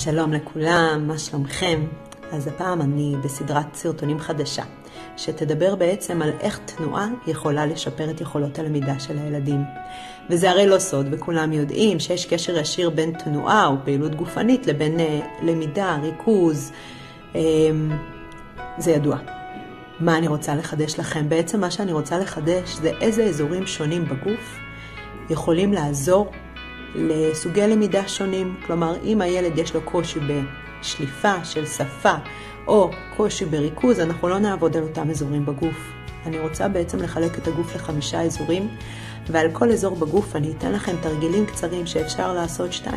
שלום לכולם, מה שלומכם? אז הפעם אני בסדרת סרטונים חדשה, שתדבר בעצם על איך תנועה יכולה לשפר את יכולות הלמידה של הילדים. וזה הרי לא סוד, וכולם יודעים שיש קשר ישיר בין תנועה או פעילות גופנית לבין למידה, ריכוז. זה ידוע. מה אני רוצה לחדש לכם? בעצם מה שאני רוצה לחדש זה איזה אזורים שונים בגוף יכולים לעזור לסוגי למידה שונים. כלומר, אם הילד יש לו קושי בשליפה של שפה או קושי בריכוז, אנחנו לא נעבוד על אותם אזורים בגוף. אני רוצה בעצם לחלק את הגוף ל5 אזורים, ועל כל אזור בגוף אני אתן לכם תרגילים קצרים שאפשר לעשות 2-3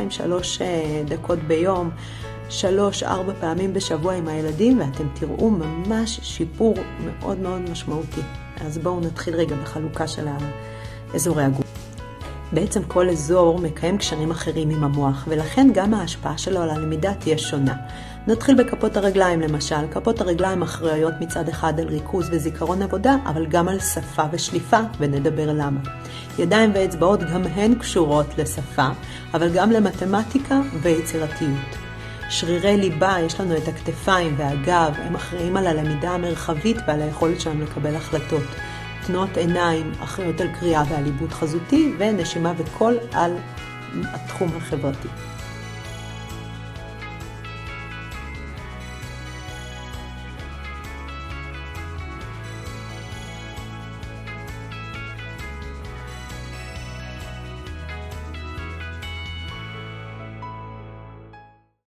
דקות ביום, 3-4 פעמים בשבוע עם הילדים, ואתם תראו ממש שיפור מאוד מאוד משמעותי. אז בואו נתחיל רגע בחלוקה של אזורי הגוף. בעצם כל אזור מקיים קשרים אחרים עם המוח, ולכן גם ההשפעה שלו על הלמידה תהיה שונה. נתחיל בכפות הרגליים למשל. כפות הרגליים אחראיות מצד אחד על ריכוז וזיכרון עבודה, אבל גם על שפה ושליפה, ונדבר למה. ידיים ואצבעות גם הן קשורות לשפה, אבל גם למתמטיקה ויצירתיות. שרירי ליבה, יש לנו את הכתפיים והגב, הם אחראים על הלמידה המרחבית ועל היכולת שלנו לקבל החלטות. תנועות עיניים אחראיות על קריאה ועל עיבוד חזותי, ונשימה וקול על התחום החברתי.